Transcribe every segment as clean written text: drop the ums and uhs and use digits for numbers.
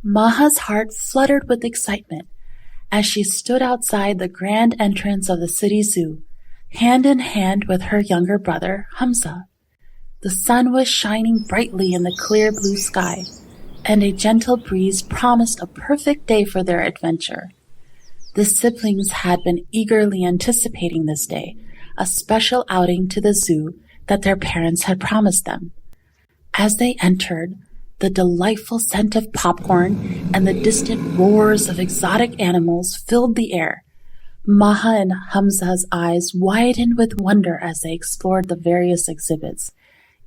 Maha's heart fluttered with excitement as she stood outside the grand entrance of the city zoo, hand in hand with her younger brother, Hamza. The sun was shining brightly in the clear blue sky, and a gentle breeze promised a perfect day for their adventure. The siblings had been eagerly anticipating this day, a special outing to the zoo that their parents had promised them. As they entered, the delightful scent of popcorn and the distant roars of exotic animals filled the air. Maha and Hamza's eyes widened with wonder as they explored the various exhibits,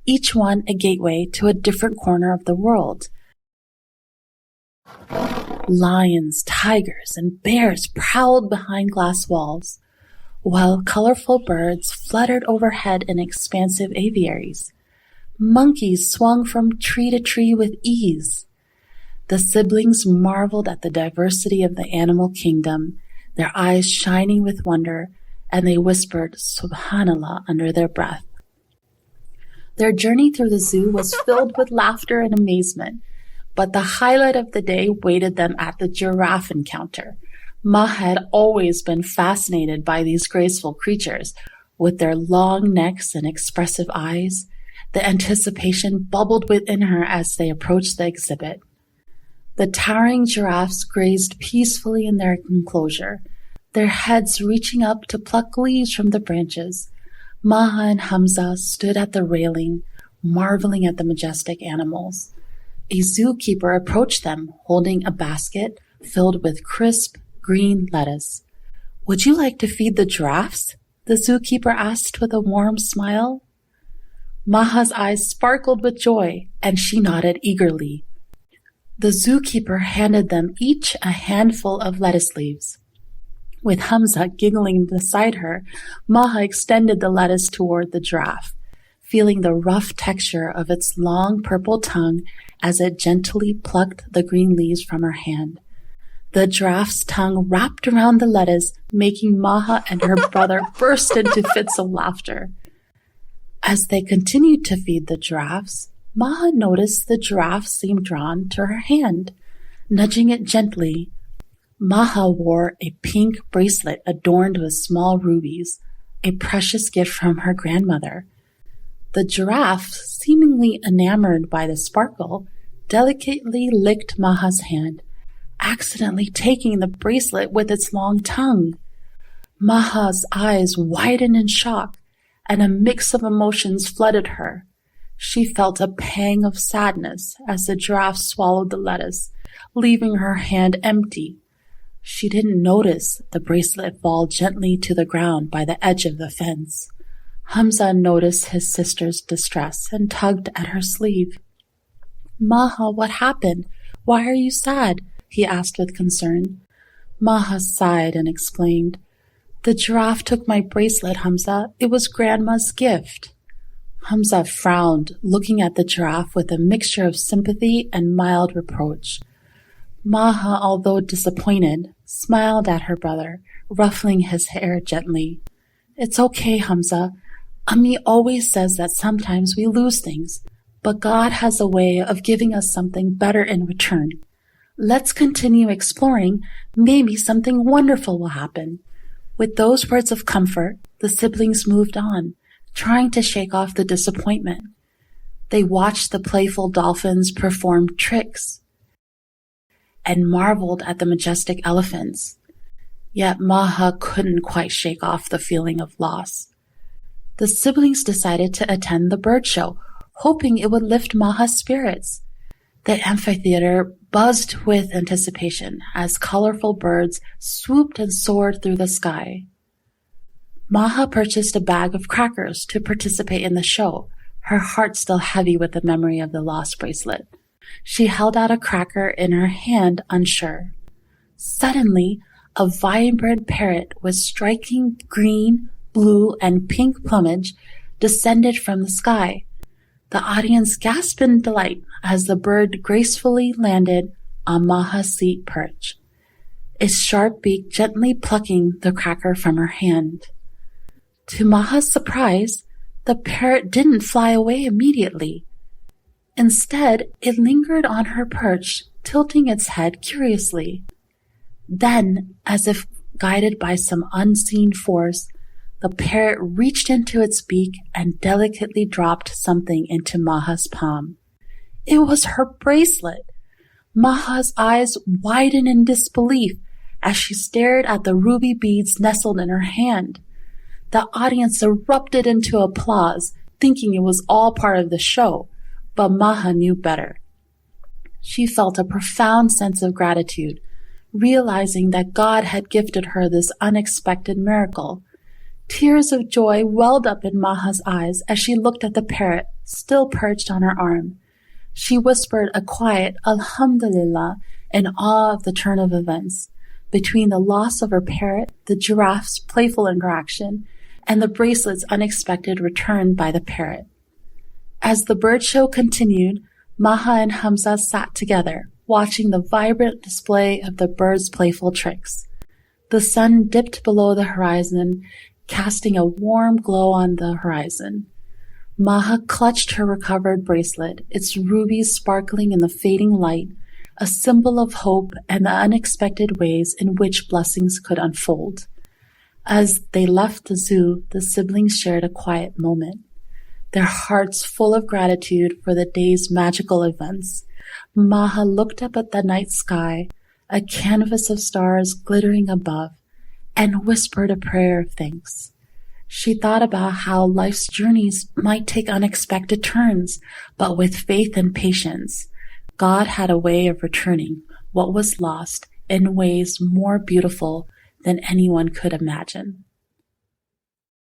each one a gateway to a different corner of the world. Lions, tigers, and bears prowled behind glass walls, while colorful birds fluttered overhead in expansive aviaries. Monkeys swung from tree to tree with ease. The siblings marveled at the diversity of the animal kingdom, their eyes shining with wonder, and they whispered Subhan Allah under their breath. Their journey through the zoo was filled with laughter and amazement, but the highlight of the day waited them at the giraffe encounter. Maha had always been fascinated by these graceful creatures, with their long necks and expressive eyes. The anticipation bubbled within her as they approached the exhibit. The towering giraffes grazed peacefully in their enclosure, their heads reaching up to pluck leaves from the branches. Maha and Hamza stood at the railing, marveling at the majestic animals. A zookeeper approached them, holding a basket filled with crisp, green lettuce. "Would you like to feed the giraffes?" the zookeeper asked with a warm smile. Maha's eyes sparkled with joy, and she nodded eagerly. The zookeeper handed them each a handful of lettuce leaves. With Hamza giggling beside her, Maha extended the lettuce toward the giraffe, feeling the rough texture of its long purple tongue as it gently plucked the green leaves from her hand. The giraffe's tongue wrapped around the lettuce, making Maha and her brother burst into fits of laughter. As they continued to feed the giraffes, Maha noticed the giraffe seemed drawn to her hand. Nudging it gently, Maha wore a pink bracelet adorned with small rubies, a precious gift from her grandmother. The giraffe, seemingly enamored by the sparkle, delicately licked Maha's hand, accidentally taking the bracelet with its long tongue. Maha's eyes widened in shock, and a mix of emotions flooded her. She felt a pang of sadness as the giraffe swallowed the lettuce, leaving her hand empty. She didn't notice the bracelet fall gently to the ground by the edge of the fence. Hamza noticed his sister's distress and tugged at her sleeve. "Maha, what happened? Why are you sad?" he asked with concern. Maha sighed and explained, "The giraffe took my bracelet, Hamza. It was Grandma's gift." Hamza frowned, looking at the giraffe with a mixture of sympathy and mild reproach. Maha, although disappointed, smiled at her brother, ruffling his hair gently. "It's okay, Hamza. Ammi always says that sometimes we lose things, but God has a way of giving us something better in return. Let's continue exploring. Maybe something wonderful will happen." With those words of comfort, the siblings moved on, trying to shake off the disappointment. They watched the playful dolphins perform tricks and marveled at the majestic elephants. Yet Maha couldn't quite shake off the feeling of loss. The siblings decided to attend the bird show, hoping it would lift Maha's spirits. The amphitheater buzzed with anticipation as colorful birds swooped and soared through the sky. Maha purchased a bag of crackers to participate in the show, her heart still heavy with the memory of the lost bracelet. She held out a cracker in her hand, unsure. Suddenly, a vibrant parrot with striking green, blue, and pink plumage descended from the sky. The audience gasped in delight as the bird gracefully landed on Maha's seat perch, its sharp beak gently plucking the cracker from her hand. To Maha's surprise, the parrot didn't fly away immediately. Instead, it lingered on her perch, tilting its head curiously. Then, as if guided by some unseen force, the parrot reached into its beak and delicately dropped something into Maha's palm. It was her bracelet. Maha's eyes widened in disbelief as she stared at the ruby beads nestled in her hand. The audience erupted into applause, thinking it was all part of the show, but Maha knew better. She felt a profound sense of gratitude, realizing that God had gifted her this unexpected miracle. Tears of joy welled up in Maha's eyes as she looked at the parrot, still perched on her arm. She whispered a quiet Alhamdulillah in awe of the turn of events, between the loss of her parrot, the giraffe's playful interaction, and the bracelet's unexpected return by the parrot. As the bird show continued, Maha and Hamza sat together, watching the vibrant display of the bird's playful tricks. The sun dipped below the horizon, casting a warm glow on the horizon. Maha clutched her recovered bracelet, its rubies sparkling in the fading light, a symbol of hope and the unexpected ways in which blessings could unfold. As they left the zoo, the siblings shared a quiet moment, their hearts full of gratitude for the day's magical events. Maha looked up at the night sky, a canvas of stars glittering above, and whispered a prayer of thanks. She thought about how life's journeys might take unexpected turns, but with faith and patience, God had a way of returning what was lost in ways more beautiful than anyone could imagine.